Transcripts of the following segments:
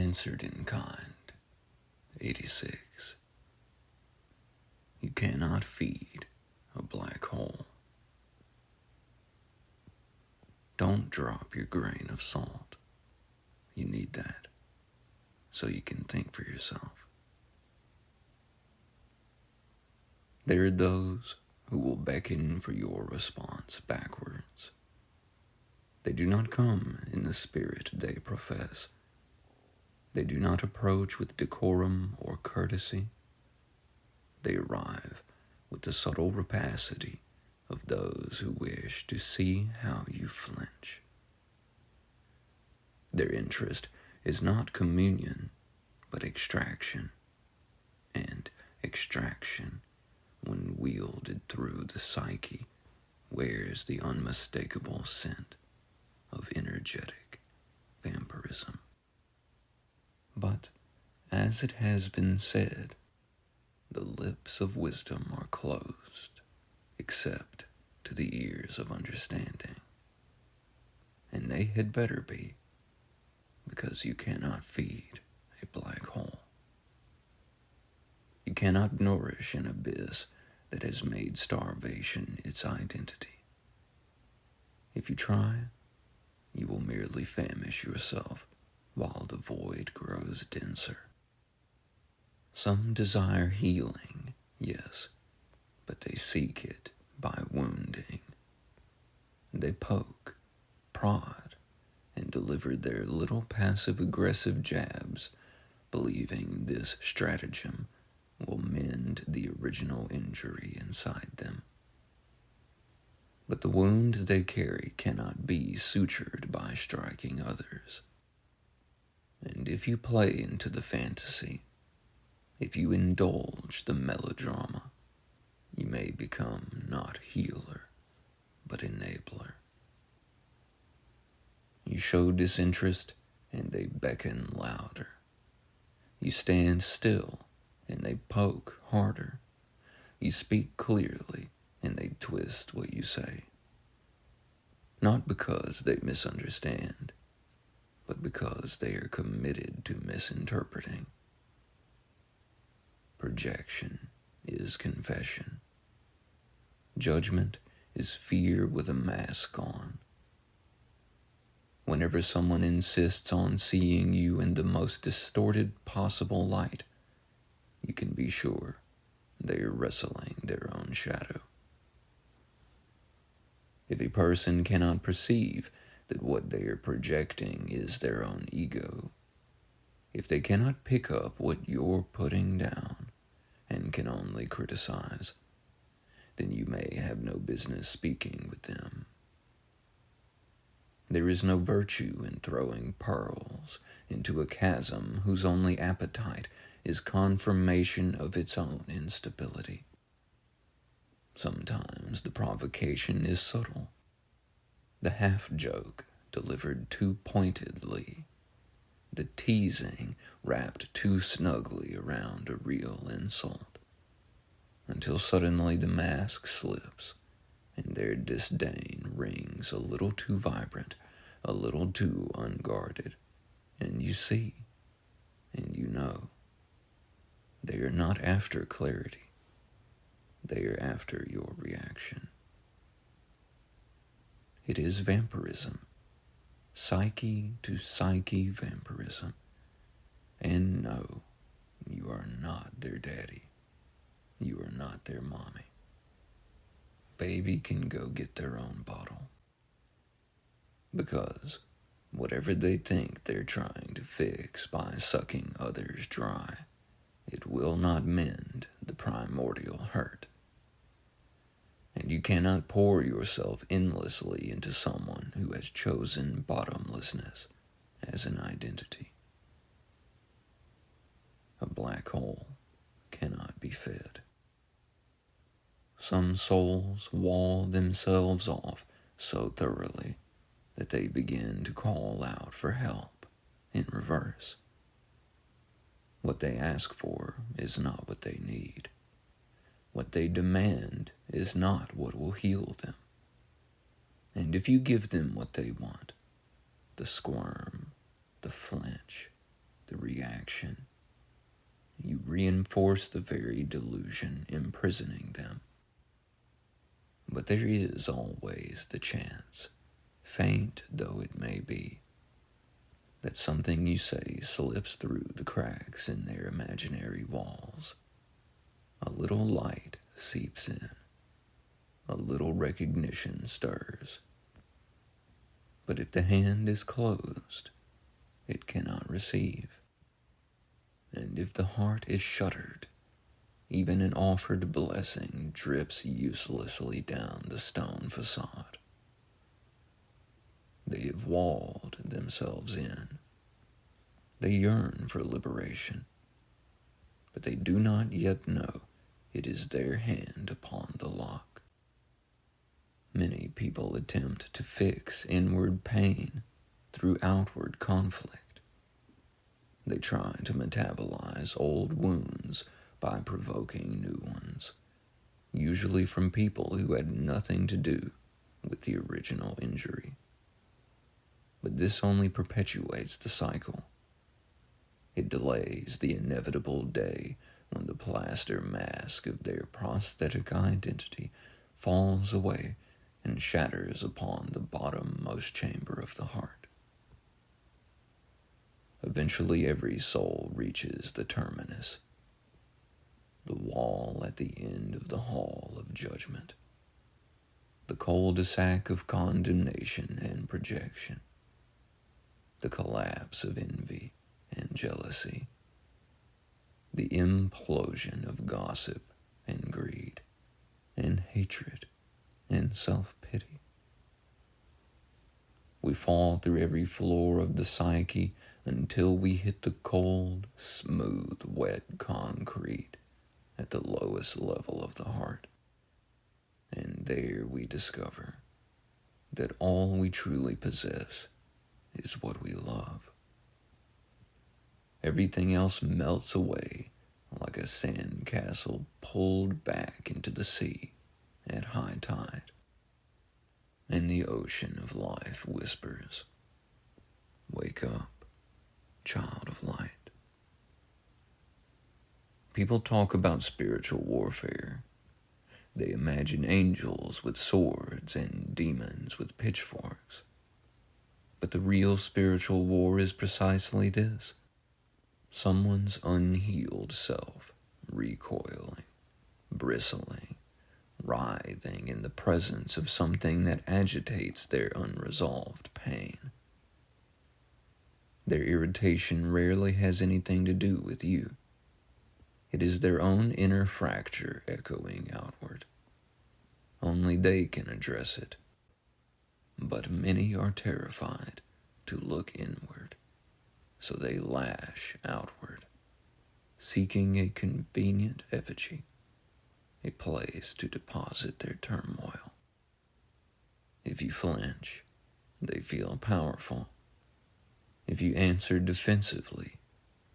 answered in kind. 86. You cannot feed a black hole. Don't drop your grain of salt. You need that so you can think for yourself. There are those who will beckon for your response backwards. They do not come in the spirit they profess. They do not approach with decorum or courtesy. They arrive with the subtle rapacity of those who wish to see how you flinch. Their interest is not communion, but extraction, and extraction, when wielded through the psyche, wears the unmistakable scent of energetic vampirism. But, as it has been said, the lips of wisdom are closed, except to the ears of understanding. And they had better be, because you cannot feed a black hole. You cannot nourish an abyss that has made starvation its identity. If you try, you will merely famish yourself while the void grows denser. Some desire healing, yes, but they seek it by wounding. They poke, prod, and deliver their little passive-aggressive jabs, believing this stratagem will mend the original injury inside them. But the wound they carry cannot be sutured by striking others. And if you play into the fantasy, if you indulge the melodrama, you may become not healer, but enabler. You show disinterest, and they beckon louder. You stand still, and they poke harder. You speak clearly, and they twist what you say. Not because they misunderstand, but because they are committed to misinterpreting. Projection is confession. Judgment is fear with a mask on. Whenever someone insists on seeing you in the most distorted possible light, you can be sure they are wrestling their own shadow. If a person cannot perceive that what they are projecting is their own ego, if they cannot pick up what you're putting down and can only criticize, then you may have no business speaking with them. There is no virtue in throwing pearls into a chasm whose only appetite is confirmation of its own instability. Sometimes the provocation is subtle, the half-joke delivered too pointedly, the teasing wrapped too snugly around a real insult, until suddenly the mask slips, and their disdain rings a little too vibrant, a little too unguarded, and you see, and you know, they are not after clarity. They are after your reaction. It is vampirism, psyche to psyche vampirism. And no, you are not their daddy. You are not their mommy. Baby can go get their own bottle. Because whatever they think they're trying to fix by sucking others dry, it will not mend the primordial hurt. And you cannot pour yourself endlessly into someone who has chosen bottomlessness as an identity. A black hole cannot be fed. Some souls wall themselves off so thoroughly that they begin to call out for help in reverse. What they ask for is not what they need. What they demand is not what will heal them. And if you give them what they want, the squirm, the flinch, the reaction. You reinforce the very delusion imprisoning them. But there is always the chance, faint though it may be, that something you say slips through the cracks in their imaginary walls. A little light seeps in. A little recognition stirs. But if the hand is closed, it cannot receive. And if the heart is shuttered, even an offered blessing drips uselessly down the stone facade. They have walled themselves in. They yearn for liberation, but they do not yet know it is their hand upon the lock. Many people attempt to fix inward pain through outward conflict. They try to metabolize old wounds by provoking new ones, usually from people who had nothing to do with the original injury. But this only perpetuates the cycle. It delays the inevitable day when the plaster mask of their prosthetic identity falls away and shatters upon the bottommost chamber of the heart. Eventually every soul reaches the terminus, the wall at the end of the hall of judgment, the cul-de-sac of condemnation and projection, the collapse of envy and jealousy, the implosion of gossip and greed and hatred and self-pity. We fall through every floor of the psyche until we hit the cold, smooth, wet concrete at the lowest level of the heart. And there we discover that all we truly possess is what we love. Everything else melts away like a sandcastle pulled back into the sea at high tide. And the ocean of life whispers, "Wake up, child of light." People talk about spiritual warfare. They imagine angels with swords and demons with pitchforks. But the real spiritual war is precisely this: someone's unhealed self recoiling, bristling, writhing in the presence of something that agitates their unresolved pain. Their irritation rarely has anything to do with you. It is their own inner fracture echoing outward. Only they can address it. But many are terrified to look inward, so they lash outward, seeking a convenient effigy, a place to deposit their turmoil. If you flinch, they feel powerful. If you answer defensively,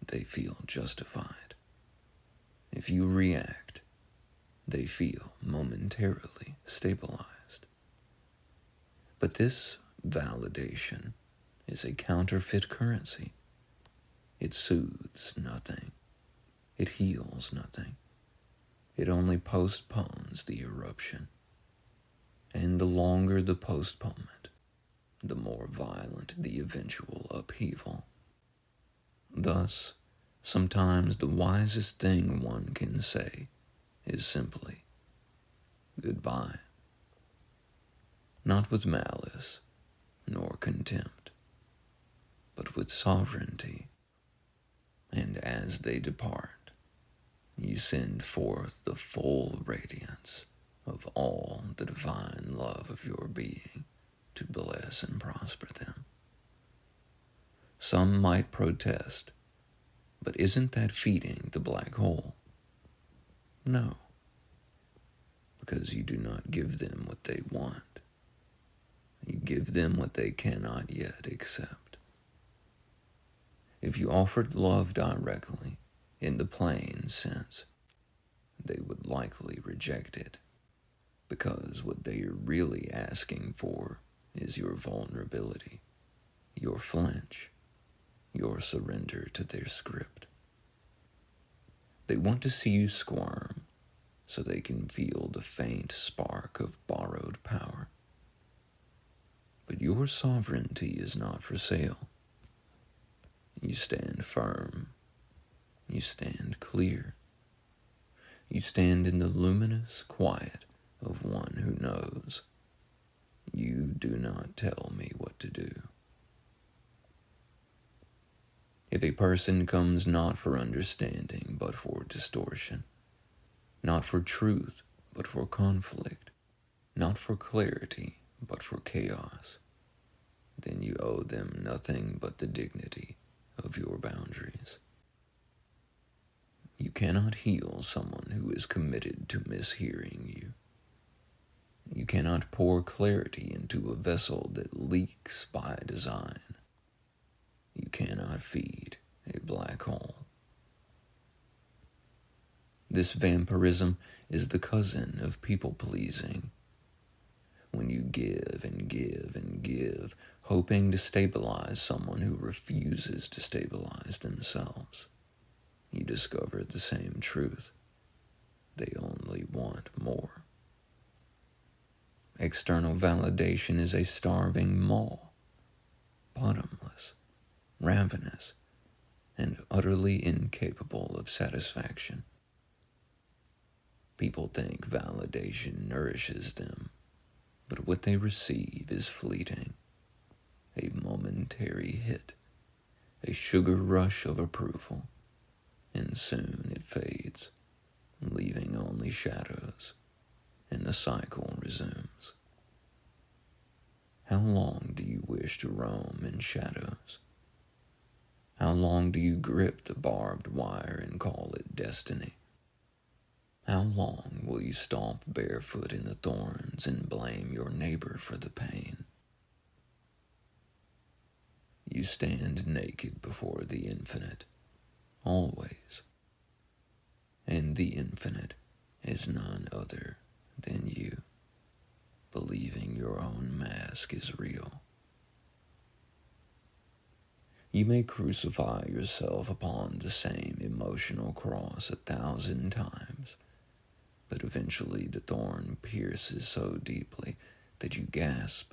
they feel justified. If you react, they feel momentarily stabilized. But this validation is a counterfeit currency. It soothes nothing. It heals nothing. It only postpones the eruption. And the longer the postponement, the more violent the eventual upheaval. Thus, sometimes the wisest thing one can say is simply, goodbye. Not with malice, nor contempt, but with sovereignty. And as they depart, you send forth the full radiance of all the divine love of your being to bless and prosper them. Some might protest, but isn't that feeding the black hole? No, because you do not give them what they want. You give them what they cannot yet accept. If you offered love directly, in the plain sense, they would likely reject it, because what they are really asking for is your vulnerability, your flinch, your surrender to their script. They want to see you squirm so they can feel the faint spark of borrowed power. But your sovereignty is not for sale. You stand firm. You stand clear. You stand in the luminous quiet of one who knows. You do not tell me what to do. If a person comes not for understanding, but for distortion, not for truth, but for conflict, not for clarity, but for chaos, then you owe them nothing but the dignity of your boundaries. You cannot heal someone who is committed to mishearing you. You cannot pour clarity into a vessel that leaks by design. You cannot feed a black hole. This vampirism is the cousin of people-pleasing. When you give and give and give, hoping to stabilize someone who refuses to stabilize themselves, you discover the same truth. They only want more. External validation is a starving maw, bottomless, ravenous, and utterly incapable of satisfaction. People think validation nourishes them, but what they receive is fleeting, a momentary hit, a sugar rush of approval, and soon it fades, leaving only shadows, and the cycle resumes. How long do you wish to roam in shadows? How long do you grip the barbed wire and call it destiny? How long will you stomp barefoot in the thorns and blame your neighbor for the pain? You stand naked before the infinite, always. And the infinite is none other than you, believing your own mask is real. You may crucify yourself upon the same emotional cross 1,000 times, but eventually the thorn pierces so deeply that you gasp,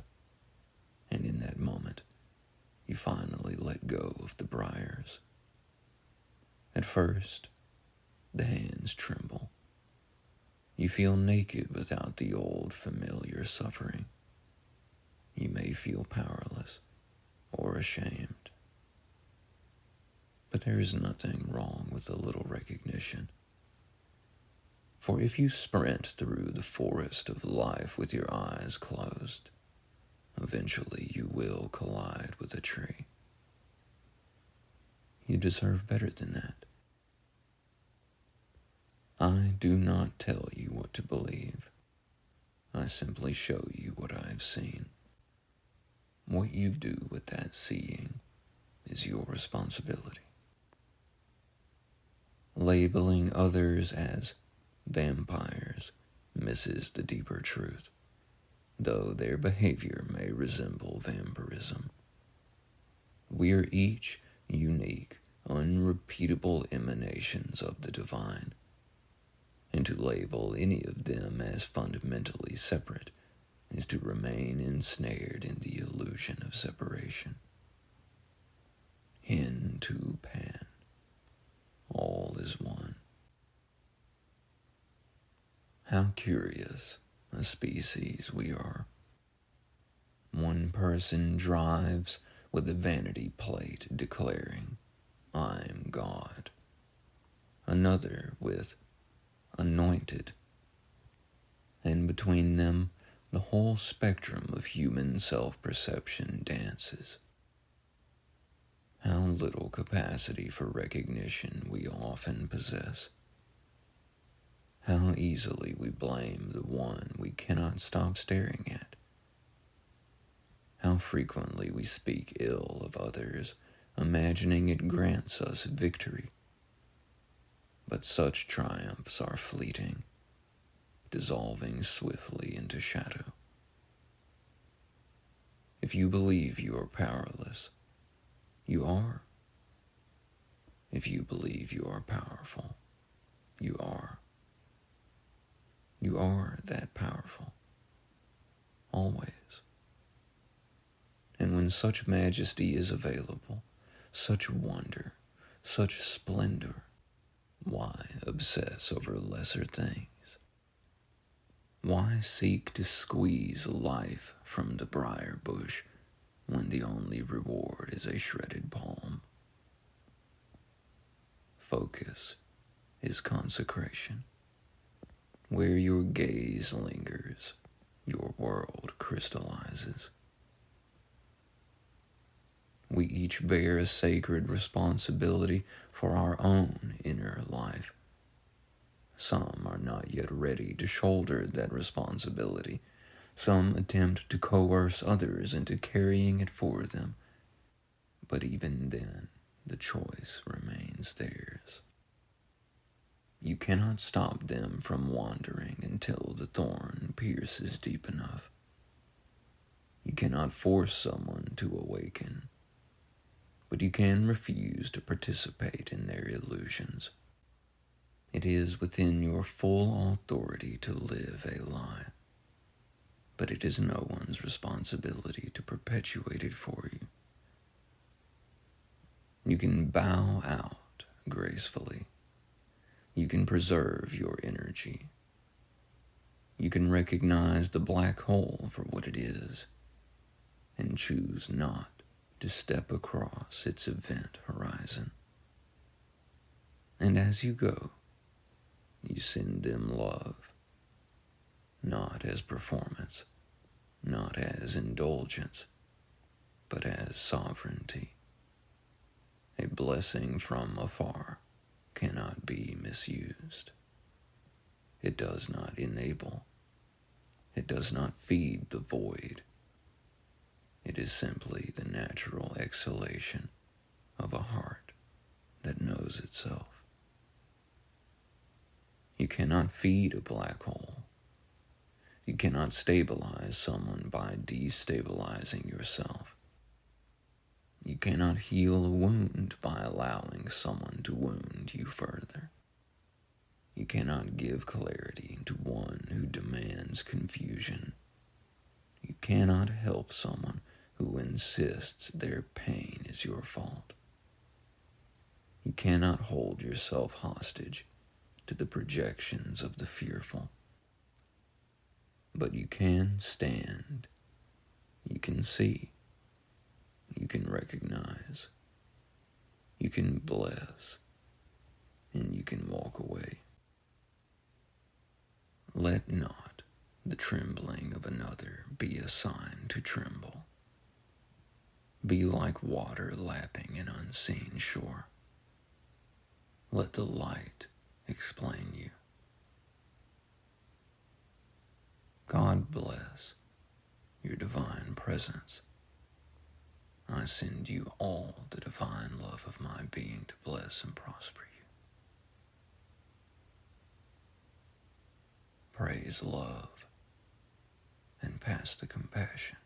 and in that moment, you finally let go of the briars. At first, the hands tremble. You feel naked without the old familiar suffering. You may feel powerless or ashamed. But there is nothing wrong with a little recognition. For if you sprint through the forest of life with your eyes closed, eventually you will collide with a tree. You deserve better than that. I do not tell you what to believe. I simply show you what I have seen. What you do with that seeing is your responsibility. Labeling others as vampires misses the deeper truth, though their behavior may resemble vampirism. We are each unique, unrepeatable emanations of the divine, and to label any of them as fundamentally separate is to remain ensnared in the illusion of separation. Hin to Pan, all is one. How curious a species we are. One person drives with a vanity plate declaring, "I am God." Another with "anointed." And between them, the whole spectrum of human self-perception dances. How little capacity for recognition we often possess. How easily we blame the one we cannot stop staring at. How frequently we speak ill of others, imagining it grants us victory. But such triumphs are fleeting, dissolving swiftly into shadow. If you believe you are powerless, you are, If you believe you are powerful, you are. You are that powerful. Always. And when such majesty is available, such wonder, such splendor, why obsess over lesser things? Why seek to squeeze life from the briar bush when the only reward is a shredded palm? Focus is consecration. Where your gaze lingers, your world crystallizes. We each bear a sacred responsibility for our own inner life. Some are not yet ready to shoulder that responsibility. Some attempt to coerce others into carrying it for them. But even then, the choice remains theirs. You cannot stop them from wandering until the thorn pierces deep enough. You cannot force someone to awaken, but you can refuse to participate in their illusions. It is within your full authority to live a lie, but it is no one's responsibility to perpetuate it for you. You can bow out gracefully. You can preserve your energy. You can recognize the black hole for what it is and choose not to step across its event horizon. And as you go, you send them love, not as performance, not as indulgence, but as sovereignty. A blessing from afar cannot be misused. It does not enable. It does not feed the void. It is simply the natural exhalation of a heart that knows itself. You cannot feed a black hole. You cannot stabilize someone by destabilizing yourself. You cannot heal a wound by allowing someone to wound you further. You cannot give clarity to one who demands confusion. You cannot help someone who insists their pain is your fault. You cannot hold yourself hostage to the projections of the fearful. But you can stand. You can see. You can recognize. You can bless. And you can walk away. Let not the trembling of another be a sign to tremble. Be like water lapping an unseen shore. Let the light explain you. God bless your divine presence. I send you all the divine love of my being to bless and prosper you. Praise love and pass the compassion.